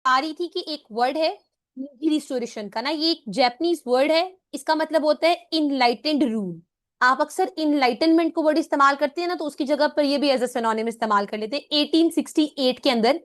आ रही थी कि एक वर्ड है रिस्टोरेशन का ना, ये एक जापानीज वर्ड है। इसका मतलब होता है इनलाइटेंड रूल। आप अक्सर इनलाइटनमेंट को वर्ड इस्तेमाल करते हैं ना, तो उसकी जगह पर ये भी एज ए सिनोनिम इस्तेमाल कर लेते हैं। 1868 के अंदर,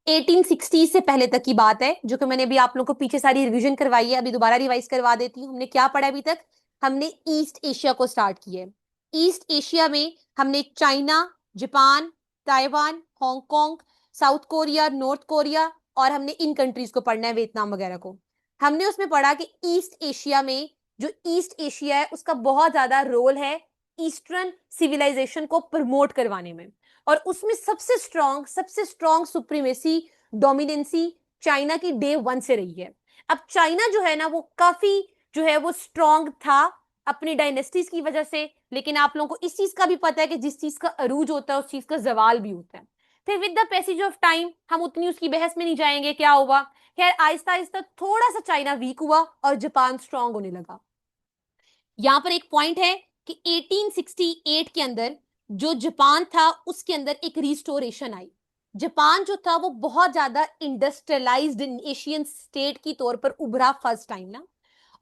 1860 से पहले तक की बात है, जो कि मैंने अभी आप लोगों को पीछे सारी रिवीजन करवाई है, अभी दोबारा रिवाइज करवा देती हूँ। हमने क्या पढ़ा अभी तक? हमने ईस्ट एशिया को स्टार्ट किया है। ईस्ट एशिया में हमने China, Japan, Taiwan, Hong Kong, south Korea, north Korea, और हमने इन कंट्रीज को पढ़ना है, वियतनाम वगैरह को। हमने उसमें पढ़ा कि ईस्ट एशिया में, जो ईस्ट एशिया है उसका बहुत ज्यादा रोल है ईस्टर्न सिविलाइजेशन को प्रमोट करवाने में। और उसमें सबसे स्ट्रॉन्ग सुप्रीमेसी, डोमिनेंसी चाइना की डे वन से रही है। अब चाइना जो है ना, वो काफी जो है वो स्ट्रॉन्ग था अपनी डायनेस्टीज की वजह से। लेकिन आप लोगों को इस चीज का भी पता है कि जिस चीज का अरूज होता है उस चीज का जवाल भी होता है। फिर with the passage of time, हम उतनी उसकी बहस में नहीं जाएंगे क्या हुआ। खैर, आहिस्ता आहिस्ता थोड़ा सा चाइना वीक हुआ और जापान स्ट्रांग होने लगा। यहां पर एक पॉइंट है कि 1868 के अंदर जो जापान था उसके अंदर एक रिस्टोरेशन आई। जापान जो था वो बहुत ज्यादा इंडस्ट्रियलाइज्ड एशियन स्टेट की तौर पर उभरा फर्स्ट टाइम ना।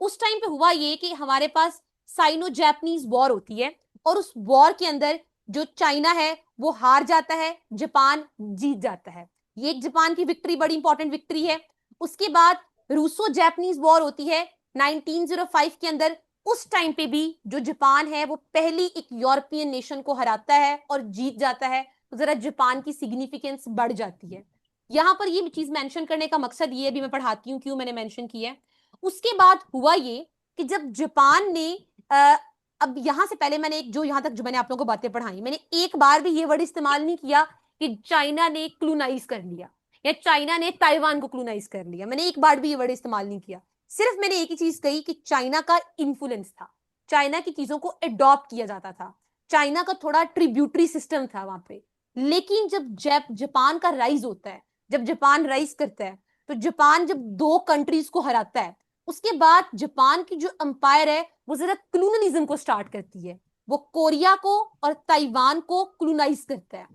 उस टाइम पे हुआ ये कि हमारे पास साइनो जापानीज वॉर होती है, और उस वॉर के अंदर जो चाइना है वो हार जाता है, जापान जीत जाता है। ये एक जापान की विक्ट्री, बड़ी इंपॉर्टेंट विक्ट्री है। उसके बाद रूसो जापानीज वॉर होती है 1905 के अंदर। उस टाइम पे भी जो जापान है वो पहली एक यूरोपियन नेशन को हराता है और जीत जाता है। तो जरा जापान की सिग्निफिकेंस बढ़ जाती है। यहां पर ये चीज मेंशन करने का मकसद ये भी मैं पढ़ाती हूँ क्यों मैंने मेंशन किया है। उसके बाद हुआ ये कि जब जापान ने अ, अब यहां से पहले मैंने एक जो यहां तक जो मैंने आप लोगों को बातें पढ़ाई, मैंने एक बार भी ये वर्ड इस्तेमाल नहीं किया कि चाइना ने क्लूनाइज कर लिया या चाइना ने ताइवान को क्लूनाइज कर लिया। मैंने एक बार भी ये वर्ड इस्तेमाल नहीं किया। सिर्फ मैंने एक ही चीज कही कि चाइना का इन्फ्लुएंस था, चाइना की चीजों को एडॉप्ट किया जाता था, चाइना का थोड़ा ट्रिब्यूटरी सिस्टम था वहां पे। लेकिन जब जापान का राइज होता है, जब जापान राइज करता है, तो जापान जब दो कंट्रीज को हराता है, उसके बाद जापान की जो अंपायर है वो जरा क्लूनलिज्म को स्टार्ट करती है। वो कोरिया को और ताइवान को क्लूनाइज करता है।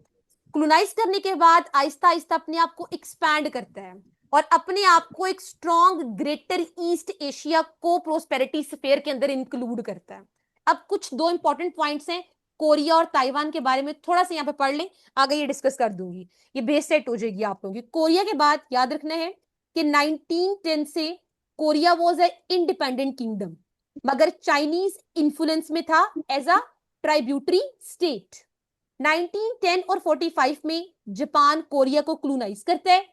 क्लोनाइज करने के बाद आहिस्ता आहिस्ता अपने आप को एक्सपैंड करता है और अपने आप को एक स्ट्रॉन्ग ग्रेटर ईस्ट एशिया को प्रोस्पेरिटी स्फीयर के अंदर इंक्लूड करता है। अब कुछ दो इंपॉर्टेंट पॉइंट्स हैं कोरिया और ताइवान के बारे में, थोड़ा सा यहाँ पे पढ़ लें, आगे ये डिस्कस कर दूंगी। ये बेस सेट हो जाएगी आप लोगों की। कोरिया के बाद याद रखना है कि 1910 से Korea was a independent kingdom, मगर चाइनीज इंफ्लुएंस में था एज अ ट्राइब्यूटरी स्टेट। 1910 और 45 में जापान कोरिया को क्लूनाइज करता है।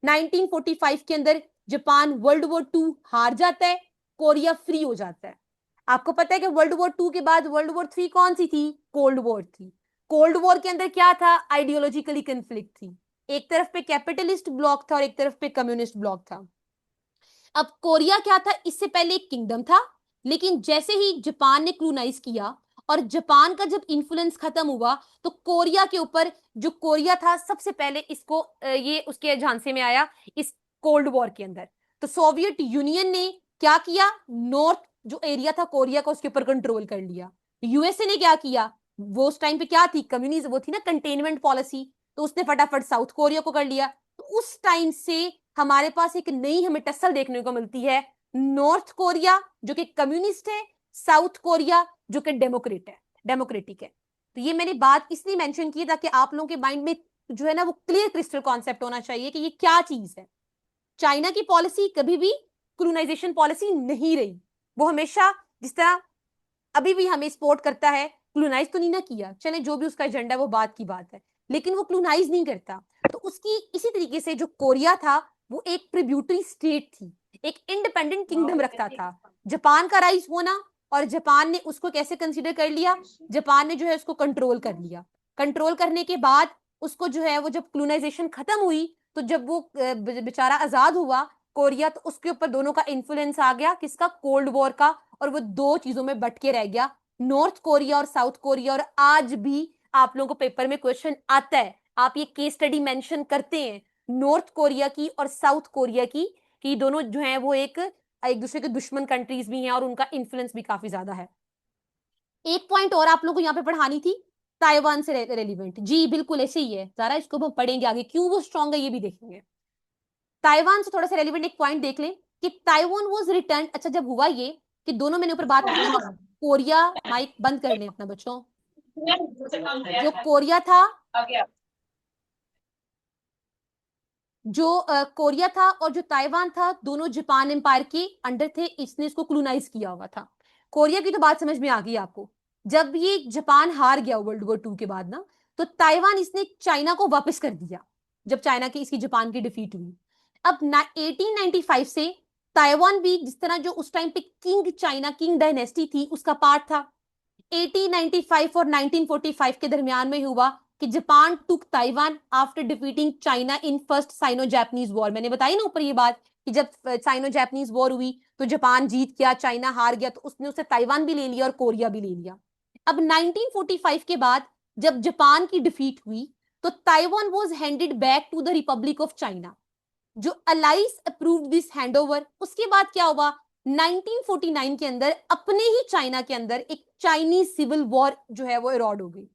1945 के अंदर Japan world war to her जाता है, कोरिया फ्री हो जाता है। आपको पता है कि वर्ल्ड वॉर टू के बाद वर्ल्ड वॉर थ्री कौन सी थी? कोल्ड वॉर थी। कोल्ड वॉर के अंदर क्या था? आइडियोलॉजिकली कंफ्लिक्ट थी। एक तरफ पे कैपिटलिस्ट ब्लॉक था और एक तरफ पे कम्युनिस्ट ब्लॉक था। अब कोरिया क्या था? इससे पहले एक किंगडम था, लेकिन जैसे ही जापान ने क्लूनाइज किया और जापान का जब इन्फ्लुएंस खत्म हुआ, तो कोरिया के ऊपर, जो कोरिया था सबसे पहले इसको ये उसके झांसे में आया इस कोल्ड वॉर के अंदर। तो सोवियत यूनियन ने क्या किया? नॉर्थ जो एरिया था कोरिया का उसके ऊपर कंट्रोल कर लिया। यूएसए ने क्या किया? वो उस टाइम पे क्या थी? कम्युनिज्म, वो थी ना कंटेनमेंट पॉलिसी। तो उसने फटाफट साउथ कोरिया को कर लिया। तो उस टाइम से हमारे पास एक नई हमें टसल देखने को मिलती है। नॉर्थ कोरिया जो कि कम्युनिस्ट है, साउथ कोरिया जो कि डेमोक्रेटिक है। तो ये मैंने बात इसलिए मेंशन की ताकि आप लोगों के माइंड में जो है ना वो क्लियर क्रिस्टल कॉन्सेप्ट होना चाहिए कि ये क्या चीज है। चाइना की पॉलिसी कभी भी कोलोनाइजेशन पॉलिसी नहीं रही। वो हमेशा जिस तरह अभी भी हमें सपोर्ट करता है, क्लोनाइज तो नहीं ना किया, चले जो भी उसका एजेंडा है वो बात की बात है, लेकिन वो क्लोनाइज नहीं करता। तो उसकी इसी तरीके से जो कोरिया था वो एक ट्रिब्यूटरी स्टेट थी, एक इंडिपेंडेंट किंगडम रखता था। जापान का राइज होना, और जापान ने उसको कैसे कंसीडर कर लिया? जापान ने जो है उसको कंट्रोल कर लिया। कंट्रोल करने के बाद उसको जो है वो जब क्लोनाइजेशन खत्म हुई, तो जब वो बेचारा आजाद हुआ कोरिया, तो उसके ऊपर दोनों का इन्फ्लुएंस आ गया, किसका? कोल्ड वॉर का। और वो दो चीजों में बट के रह गया, नॉर्थ कोरिया और साउथ कोरिया। और आज भी आप लोगों को पेपर में क्वेश्चन आता है, आप ये केस स्टडी मेंशन करते हैं नॉर्थ कोरिया की और साउथ कोरिया की, कि दोनों जो है वो एक एक दूसरे के दुश्मन कंट्रीज भी हैं और उनका इन्फ्लुएंस भी काफी ज्यादा है। एक पॉइंट और आप लोगों को यहाँ पे पढ़ानी थी, ताइवान से रेलिवेंट। जी बिल्कुल ऐसे ही है, जरा इसको हम पढ़ेंगे आगे, क्यों वो स्ट्रांग है ये भी देखेंगे। ताइवान से थोड़ा सा रेलिवेंट एक पॉइंट देख लें कि ताइवान वाज रिटर्न। अच्छा, जब हुआ ये कि दोनों, मैंने ऊपर बात की, कोरिया, माइक बंद कर लें अपना बच्चों, जो कोरिया था, जो कोरिया था और जो ताइवान था, दोनों जापान एम्पायर के अंडर थे। इसने इसको क्लोनाइज किया हुआ था। कोरिया की तो बात समझ में आ गई आपको। जब ये जापान हार गया वर्ल्ड वॉर 2 के बाद ना, तो ताइवान इसने चाइना को वापस कर दिया, जब चाइना की, इसकी जापान की डिफीट हुई। अब 1895 से ताइवान भी, जिस तरह जो उस टाइम पे किंग चाइना, किंग डायनेस्टी थी, उसका पार्ट था। 1895 और 1945 के दरमियान में हुआ कि Japan took Taiwan after defeating China in first Sino Japanese war. मैंने बताई ना ऊपर ये बात कि जब साइनो जापानीज वॉर हुई तो जापान जीत गया, चाइना हार गया, तो उसने उसे ताइवान भी ले लिया और कोरिया भी ले लिया। अब 1945 के बाद जब जापान की डिफीट हुई, तो Taiwan was handed back to the Republic of China. जो अलाइस अप्रूव्ड दिस हैंडओवर। उसके बाद क्या हुआ, 1949 के अंदर अपने ही चाइना के अंदर एक चाइनीज सिविल वॉर जो है वो इरॉड हो गई।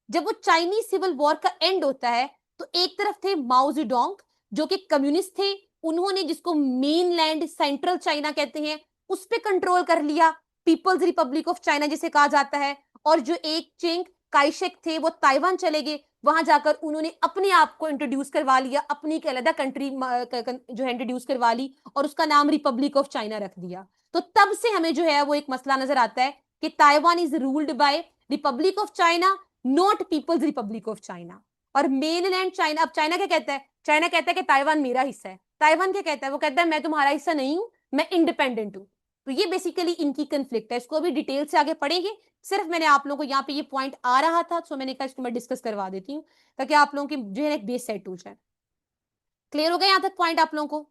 जब वो चाइनीज सिविल वॉर का एंड होता है, तो एक तरफ थे माओ जेडोंग, जो कि कम्युनिस्ट थे। उन्होंने, जिसको मेन लैंड सेंट्रल चाइना कहते हैं, उस पर कंट्रोल कर लिया, पीपल्स रिपब्लिक ऑफ चाइना जिसे कहा जाता है। और जो एक चिंग काइशेक थे, वो ताइवान चले गए। वहां जाकर उन्होंने अपने आप को इंट्रोड्यूस करवा लिया, अपनी एक अलग कंट्री जो है इंट्रोड्यूस करवा ली, और उसका नाम रिपब्लिक ऑफ चाइना रख दिया। तो तब से हमें जो है वो एक मसला नजर आता है कि Taiwan is ruled by Republic of China, not People's Republic of China. और मेनलैंड चाइना, अब चाइना क्या कहता है? चाइना कहता है कि ताइवान मेरा हिस्सा है। ताइवान क्या कहता है? वो कहता है मैं तुम्हारा हिस्सा नहीं हूं, मैं इंडिपेंडेंट हूं। तो ये बेसिकली इनकी कंफ्लिक्ट है। इसको अभी डिटेल से आगे पढ़ेंगे। सिर्फ मैंने आप लोगों को यहाँ पे ये पॉइंट आ रहा था, तो मैंने कहा इसको मैं डिस्कस करवा देती हूँ, ताकि आप लोगों की जो है एक बेस सेट हो जाए। क्लियर हो गया यहाँ तक पॉइंट आप लोगों को?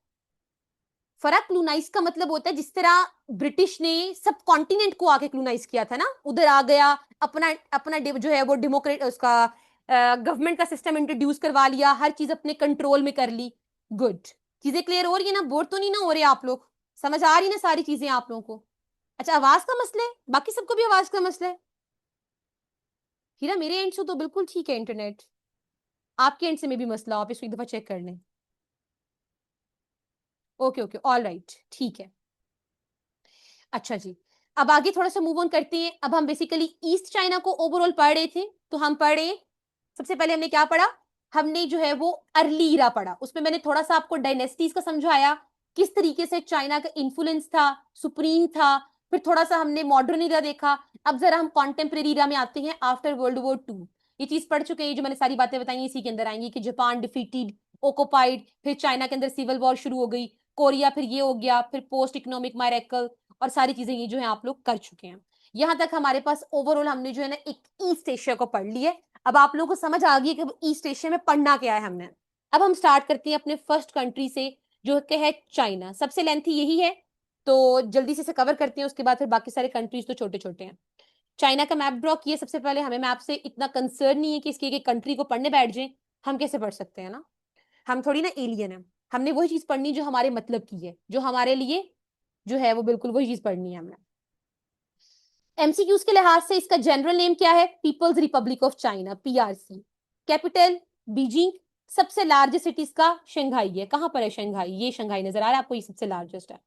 फर्क, क्लूनाइज का मतलब होता है जिस तरह ब्रिटिश ने सब कॉन्टिनेंट को आके क्लूनाइज किया था ना, उधर आ गया, अपना अपना जो है वो डेमोक्रेट, उसका गवर्नमेंट का सिस्टम इंट्रोड्यूस करवा लिया, हर चीज अपने कंट्रोल में कर ली। गुड। चीजें क्लियर हो रही है ना? बोर तो नहीं ना हो रहे आप लोग? समझ आ रही ना सारी चीजें आप लोगों को? अच्छा, आवाज का मसला है? बाकी सबको भी आवाज का मसला है? हीरा, मेरे एंड से तो बिल्कुल ठीक है इंटरनेट। आपके एंड से में भी मसला हो, आप इसको एक दफा चेक कर लें। ओके ओके, ऑल राइट, ठीक है। अच्छा जी, अब आगे थोड़ा सा मूव ऑन करते हैं। अब हम बेसिकली ईस्ट चाइना को ओवरऑल पढ़ रहे थे, तो हम पढ़ रहे हैं। सबसे पहले हमने क्या पढ़ा? हमने जो है वो अर्ली इरा पढ़ा। उसमें मैंने थोड़ा सा आपको डायनेस्टीज का समझाया, किस तरीके से चाइना का इन्फ्लुएंस था, सुप्रीम था। फिर थोड़ा सा हमने मॉडर्न इरा देखा। अब जरा हम कॉन्टेम्प्रेरी इरा में आते हैं, आफ्टर वर्ल्ड वॉर 2। ये चीज पढ़ चुके हैं, जो मैंने सारी बातें बताई इसी के अंदर आएंगी कि जापान डिफीटेड, ओकोपाइड, फिर चाइना के अंदर सिविल वॉर शुरू हो गई, कोरिया, फिर ये हो गया, फिर पोस्ट इकोनॉमिक मायरेकल, और सारी चीजें ये जो है आप लोग कर चुके हैं। यहां तक हमारे पास ओवरऑल हमने जो है ना एक ईस्ट एशिया को पढ़ लिया है। अब आप लोगों को समझ आ गई कि ईस्ट एशिया में पढ़ना क्या है हमने। अब हम स्टार्ट करते हैं अपने फर्स्ट कंट्री से, जो कि है चाइना। सबसे लेंथी यही है, तो जल्दी से इसे कवर करते हैं, उसके बाद फिर बाकी सारे कंट्रीज तो छोटे छोटे हैं। चाइना का मैप ड्रॉ किए सबसे पहले। हमें मैप से इतना कंसर्न नहीं है कि इसकी एक कंट्री को पढ़ने बैठ जाए। हम कैसे पढ़ सकते हैं ना, हम थोड़ी ना एलियन है। हमने वही चीज पढ़नी जो हमारे मतलब की है, जो हमारे लिए जो है वो बिल्कुल वही चीज पढ़नी है हमने। एमसीक्यूज के लिहाज से इसका जनरल नेम क्या है? People's Republic of China, PRC. Capital Beijing. सबसे लार्जेस्ट सिटी इसका शंघाई है। कहां पर है शंघाई? ये शंघाई नजर आ रहा है आपको, ये सबसे लार्जेस्ट है।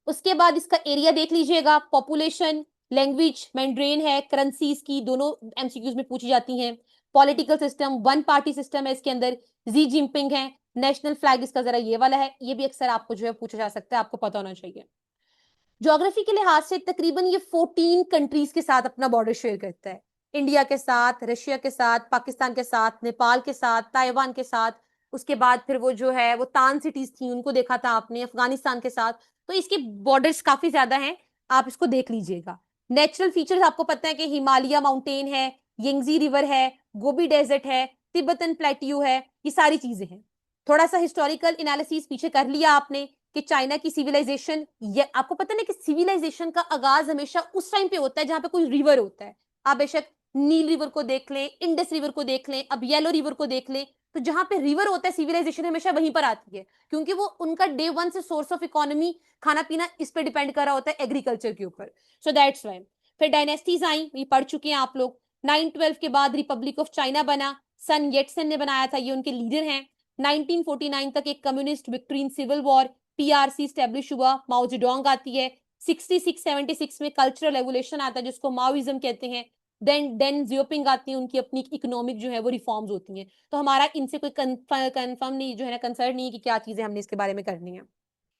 उसके बाद इसका एरिया देख लीजिएगा, पॉपुलेशन, लैंग्वेज मैंड्रेन है, करेंसीज की दोनों एमसीक्यूज में पूछी जाती हैं। Political system one party system है इसके अंदर, जी जिनपिंग है। नेशनल फ्लैग इसका जरा ये वाला है, ये भी अक्सर आपको जो है पूछा जा सकता है, आपको पता होना चाहिए। ज्योग्राफी के लिहाज से तकरीबन ये 14 कंट्रीज के साथ अपना बॉर्डर शेयर करता है। इंडिया के साथ, रशिया के साथ, पाकिस्तान के साथ, नेपाल के साथ, ताइवान के साथ। उसके बाद फिर वो जो है वो तान सिटीज थी, उनको देखा था आपने, अफगानिस्तान के साथ। तो इसके बॉर्डर्स काफी ज्यादा हैं, आप इसको देख लीजिएगा। नेचुरल फीचर्स आपको पता है कि हिमालय माउंटेन है, यंगजी रिवर है, गोबी डेजर्ट है, तिब्बतन प्लेट्यू है, ये सारी चीजें हैं। थोड़ा सा हिस्टोरिकल एनालिसिस पीछे कर लिया आपने कि चाइना की सिविलाइजेशन, ये आपको पता ना कि सिविलाइजेशन का आगाज हमेशा उस टाइम पे होता है जहां पे कोई रिवर होता है। आप बेशक नील रिवर को देख लें, इंडस रिवर को देख लें, अब येलो रिवर को देख लें, तो जहां पे रिवर होता है सिविलाइजेशन हमेशा वहीं पर आती है, क्योंकि वो उनका डे वन से सोर्स ऑफ इकोनॉमी, खाना पीना इस पे डिपेंड कर रहा होता है, एग्रीकल्चर के ऊपर। So that's why. फिर डायनेस्टीज आई, ये पढ़ चुके हैं आप लोग। 912 के बाद रिपब्लिक ऑफ चाइना बना, सन येटसन ने बनाया था, ये उनके लीडर हैं। 1949 तक एक communist victory in civil war, PRC establish हुआ, माओ जेडोंग आती है। 66-76 में कल्चरल रेवोल्यूशन आता है जिसको माओइज्म कहते हैं। देन डेन जियोपिंग आती है, उनकी अपनी इकोनॉमिक जो है वो रिफॉर्म्स होती हैं। तो हमारा इनसे कोई कंफर्म नहीं जो है ना, कंसर्न नहीं है कि क्या चीजें हमने इसके बारे में करनी है।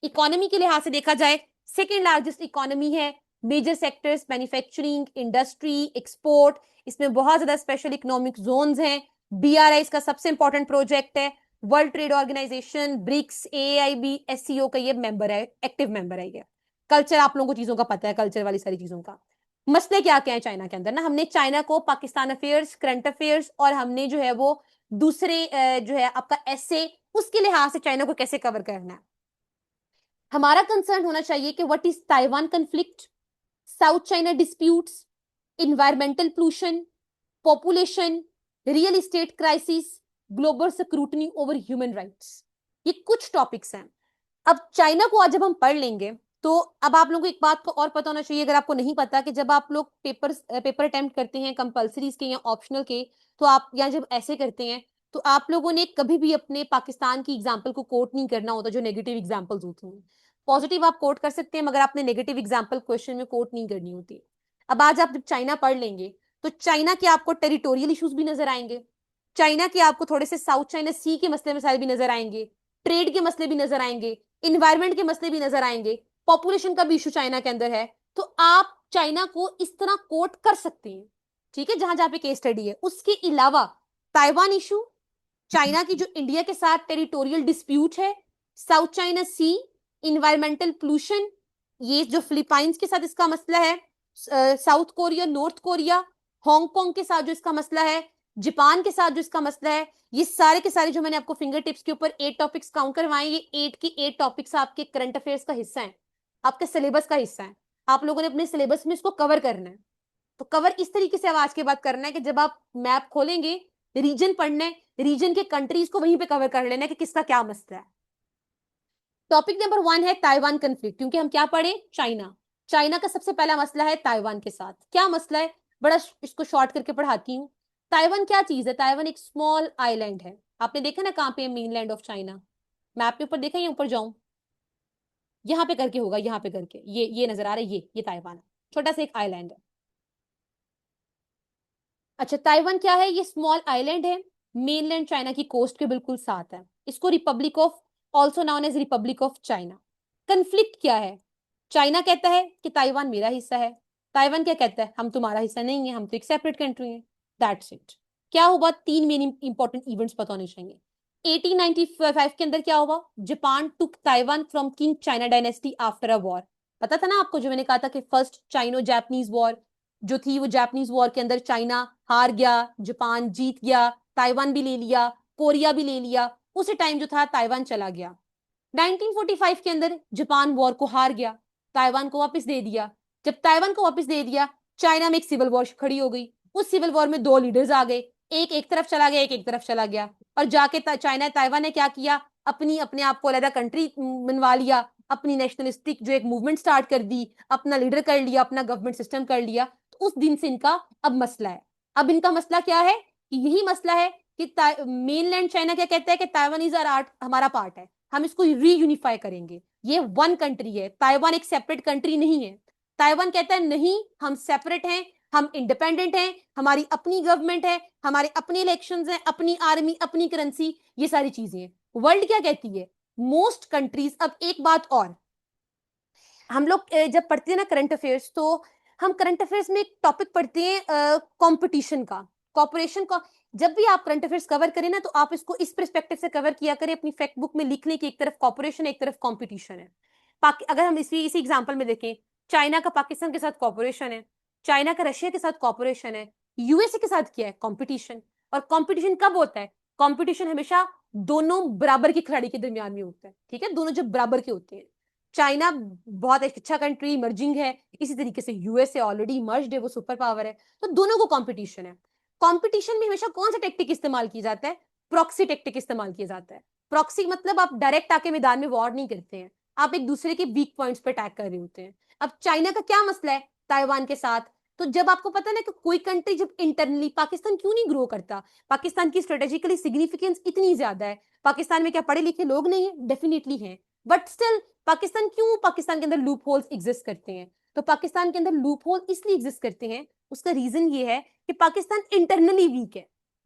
इकोनॉमी के लिहाज से देखा जाए, सेकेंड लार्जेस्ट इकोनॉमी है। Major sectors manufacturing, industry, export, इसमें बहुत ज्यादा स्पेशल इकोनॉमिक जोन्स हैं। बीआरआई इसका सबसे इंपॉर्टेंट प्रोजेक्ट है। World trade organisation, BRICS, AIB, SCO का ये मेंबर है, एक्टिव मेंबर है ये। कल्चर आप लोगों को चीजों का पता है, कल्चर वाली सारी चीजों का। मसले क्या क्या है चाइना के अंदर ना, हमने चाइना को पाकिस्तान अफेयर्स, करंट अफेयर्स और हमने जो है वो दूसरे जो है आपका एसे, उसके लिहाज से चाइना को कैसे कवर करना है। हमारा कंसर्न होना चाहिए कि what is Taiwan conflict, south China disputes, environmental pollution, population, real estate crisis, global scrutiny over human rights. ये कुछ टॉपिक्स हैं। अब चाइना को आज जब हम पढ़ लेंगे तो अब आप लोगों को एक बात को और पता होना चाहिए, अगर आपको नहीं पता, कि जब आप लोग पेपर अटेम्प्ट करते हैं कंपल्सरीज के या ऑप्शनल के, तो आप या जब ऐसे करते हैं तो आप लोगों ने कभी भी अपने पाकिस्तान की एग्जाम्पल को कोट नहीं करना होता जो नेगेटिव एग्जाम्पल्स होती हैं। पॉजिटिव आप कोट कर सकते हैं मगर आपने नेगेटिव एग्जाम्पल क्वेश्चन में कोट नहीं करनी होती। अब आज आप जब चाइना पढ़ लेंगे तो चाइना के आपको टेरिटोरियल इश्यूज भी नजर आएंगे, चाइना के आपको थोड़े से साउथ चाइना सी के मसले मसाइल भी नजर आएंगे, ट्रेड के मसले भी नजर आएंगे, इन्वायरमेंट के मसले भी नजर आएंगे, पॉपुलेशन का भी इशू चाइना के अंदर है। तो आप चाइना को इस तरह कोट कर सकते हैं, ठीक है, जहां जहां पे केस स्टडी है। उसके अलावा ताइवान इशू, चाइना की जो इंडिया के साथ टेरिटोरियल डिस्प्यूट है, साउथ चाइना सी, इन्वायरमेंटल पोल्यूशन, ये जो फिलीपाइंस के साथ इसका मसला है, south Korea, north Korea, Hong Kong के साथ जो इसका मसला है, जापान के साथ जो इसका मसला है, ये सारे के सारे जो मैंने आपको फिंगर टिप्स के ऊपर 8 टॉपिक्स काउंट करवाए, ये 8 की 8 टॉपिक्स आपके करंट अफेयर्स का हिस्सा है, आपके सिलेबस का हिस्सा है। आप लोगों ने अपने सिलेबस में इसको कवर करना है। तो कवर इस तरीके से अब आज के बाद करना है कि जब आप मैप खोलेंगे, रीजन पढ़ना है, रीजन के कंट्रीज को वहीं पे कवर कर लेना है कि किसका क्या मसला है। टॉपिक नंबर 1 है ताइवान कंफ्लिक्ट, क्योंकि हम क्या पढ़े, चाइना। चाइना का सबसे पहला मसला है ताइवान के साथ। क्या मसला है, बड़ा इसको शॉर्ट करके पढ़ाती हूँ। ताइवान क्या चीज है, ताइवान एक स्मॉल आइलैंड है। आपने देखा ना कहाँ पे मेनलैंड ऑफ चाइना, मैप के ऊपर देखा, ये ऊपर जाऊं, यहाँ पे करके होगा, यहाँ पे करके ये नजर आ रहा है, ये ताइवान है, छोटा सा एक आइलैंड है। अच्छा, ताइवान क्या है, ये स्मॉल आइलैंड है, मेनलैंड चाइना की कोस्ट के बिल्कुल साथ है। इसको republic of, also known as republic of China. Conflict क्या है, चाइना कहता है कि ताइवान मेरा हिस्सा है, ताइवान क्या कहता है, हम तुम्हारा हिस्सा नहीं है, हम तो एक सेपरेट कंट्री है। That's it. क्या हुआ, 3 मेन इंपॉर्टेंट इवेंट्स पता होने चाहिए। 1895 के अंदर क्या हुआ, Japan took Taiwan from king China dynasty after a war. पता था ना आपको, जो मैंने कहा था कि फर्स्ट चाइनो जापानीज वॉर जो थी, वो जापानीज वॉर के अंदर चाइना हार गया, जापान जीत गया, ताइवान भी ले लिया, कोरिया भी ले लिया। उसी टाइम जो था ताइवान चला गया। 1945 के अंदर जापान वॉर को हार गया, ताइवान को वापस दे दिया। जब ताइवान को वापस दे दिया, चाइना में एक सिविल वॉर खड़ी हो गई। उस सिविल वॉर में 2 लीडर्स आ गए, एक एक तरफ चला गया, एक तरफ चला गया। और जाके चाइना ताइवान ने क्या किया, अपनी अपने आप को अलग कंट्री बनवा लिया, अपनी नेशनलिस्टिक जो एक मूवमेंट स्टार्ट कर दी, अपना लीडर कर लिया, अपना गवर्नमेंट सिस्टम कर लिया। तो उस दिन से इनका अब मसला है। अब इनका मसला क्या है, कि यही मसला है कि मेनलैंड चाइना क्या कहता है कि ताइवान इज आर हमारा पार्ट है, हम इसको रीयूनिफाई करेंगे। ये 1 कंट्री है, ताइवान एक सेपरेट कंट्री नहीं है। ताइवान कहता है नहीं, हम सेपरेट हैं, हम इंडिपेंडेंट हैं, हमारी अपनी गवर्नमेंट है, हमारे अपने इलेक्शंस हैं, अपनी आर्मी, अपनी करेंसी, ये सारी चीजें हैं। वर्ल्ड क्या कहती है, मोस्ट कंट्रीज। अब एक बात और, हम लोग जब पढ़ते हैं ना करंट अफेयर्स, तो हम करंट अफेयर्स में एक टॉपिक पढ़ते हैं कंपटीशन का, कॉपरेशन का। जब भी आप करंट अफेयर्स कवर करें ना, तो आप इसको इस परस्पेक्टिव से कवर किया करें, अपनी फैक्ट बुक में लिख लें कि एक तरफ कॉपरेशन है, एक तरफ कंपटीशन है। अगर हम इसी एग्जांपल में देखें, चाइना का पाकिस्तान के साथ कॉपरेशन है, चाइना का रशिया के साथ कॉपरेशन है, यूएसए के साथ क्या है, कॉम्पिटिशन। और कॉम्पिटिशन कब होता है, कॉम्पिटिशन हमेशा दोनों बराबर के खिलाड़ी के दरमियान में होता है, ठीक है, दोनों जब बराबर के होते हैं। चाइना बहुत एक अच्छा कंट्री, इमर्जिंग है, इसी तरीके से यूएसए ऑलरेडी इमर्ज्ड है, वो सुपर पावर है। तो दोनों को कंपटीशन है। कंपटीशन में हमेशा कौन सा टेक्टिक इस्तेमाल की जाता है, प्रॉक्सी टेक्टिक इस्तेमाल किया जाता है। प्रॉक्सी मतलब आप डायरेक्ट आके मैदान में वॉर नहीं करते हैं, आप एक दूसरे के वीक पॉइंट्स पे अटैक कर रहे होते हैं। अब चाइना का क्या मसला है ताइवान के साथ, तो जब आपको पता है ना कि कोई कंट्री जब इंटरनली, पाकिस्तान क्यों नहीं ग्रो करता, पाकिस्तान की स्ट्रेटेजिकली सिग्निफिकेंस इतनी ज्यादा है। पाकिस्तान में क्या पढ़े लिखे लोग नहीं है? डेफिनेटली हैं, बट स्टिल पाकिस्तान क्यों, पाकिस्तान के अंदर लूप होल्स एग्जिस्ट करते हैं? तो पाकिस्तान के अंदर लूप होल इसलिए एग्जिस्ट करते हैं, उसका रीजन ये है कि पाकिस्तान इंटरनली वीक है।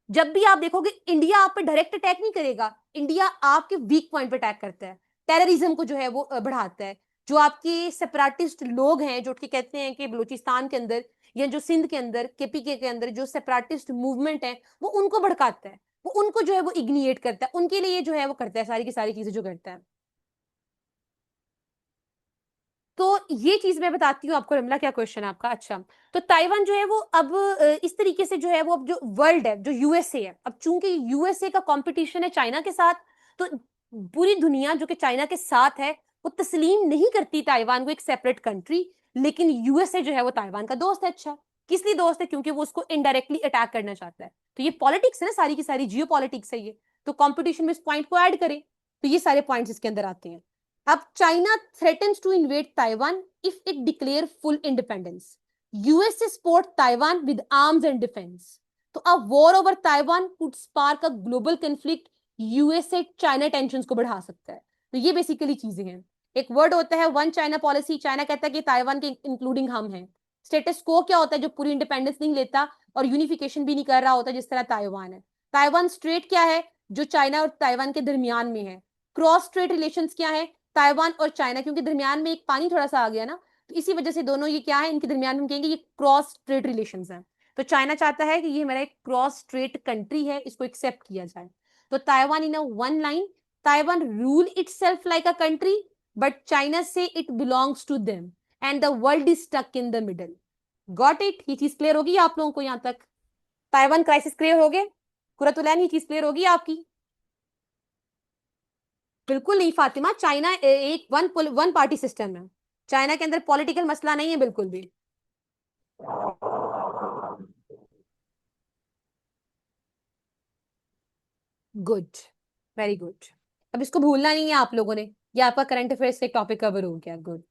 जब भी आप देखोगे इंडिया आप पे डायरेक्ट अटैक नहीं करेगा, इंडिया आपके वीक पॉइंट पे अटैक करता है, टेररिज्म को जो है वो बढ़ाता है। जो आपके सेपरेटिस्ट लोग हैं जो कि कहते हैं कि बलूचिस्तान के अंदर या जो सिंध के अंदर केपीके के अंदर जो सेपरेटिस्ट मूवमेंट है, वो उनको भड़काता है, वो उनको जो है वो इग्निएट करता है, उनके लिए जो है वो करता है सारी की सारी चीजें जो करता है। तो ये चीज मैं बताती हूँ आपको। रमला क्या क्वेश्चन है आपका? अच्छा, तो ताइवान जो है वो अब इस तरीके से जो है वो अब जो वर्ल्ड है, जो यूएसए है, अब चूंकि यूएसए का कंपटीशन है चाइना के साथ, तो पूरी दुनिया जो कि चाइना के साथ है वो तस्लीम नहीं करती ताइवान को एक सेपरेट कंट्री। लेकिन यूएसए जो है वो ताइवान का दोस्त है। अच्छा, किस लिए दोस्त है? क्योंकि वो उसको इनडायरेक्टली अटैक करना चाहता है। तो ये पॉलिटिक्स है ना, सारी की सारी जियो पॉलिटिक्स है ये। तो कॉम्पिटिशन में इस पॉइंट को ऐड करें तो ये सारे पॉइंट्स इसके अंदर आते हैं। अब China threatens to invade Taiwan if it declare full independence, USA support Taiwan with arms and defence. तो अब war over Taiwan could spark a global conflict, USA China tension को बढ़ा सकता है। तो ये बेसिकली चीजें हैं। एक वर्ड होता है वन चाइना पॉलिसी, चाइना कहता है कि ताइवान के इंक्लूडिंग हम हैं। स्टेटस को क्या होता है? जो पूरी इंडिपेंडेंस नहीं लेता और यूनिफिकेशन भी नहीं कर रहा होता जिस तरह ताइवान है। ताइवान स्ट्रेट क्या है? जो चाइना और ताइवान के दरमियान में है। क्रॉस स्ट्रेट रिलेशंस क्या है? ताइवान और चाइना, क्योंकि दरमियान में एक पानी थोड़ा सा आ गया ना, तो इसी वजह से दोनों ये क्या है, इनके दरमियान में हम कहेंगे ये क्रॉस स्ट्रेट रिलेशंस हैं। तो चाइना चाहता है कि ये हमारा एक क्रॉस स्ट्रेट कंट्री है, इसको एक्सेप्ट किया जाए। तो Taiwan in a one line, Taiwan rule itself like a country, but China से it belongs to them and the world is stuck in the middle. Got it? ये चीज clear होगी आप लोगों को यहां तक? ताइवान क्राइसिस क्लियर हो गए? कुरतुलैन ये चीज क्लियर होगी आपकी? बिल्कुल नहीं फातिमा, चाइना एक वन पार्टी सिस्टम है। चाइना के अंदर पॉलिटिकल मसला नहीं है बिल्कुल भी। Good, very good. अब इसको भूलना नहीं है आप लोगों ने, ये आपका करंट अफेयर्स से टॉपिक कवर हो गया। गुड,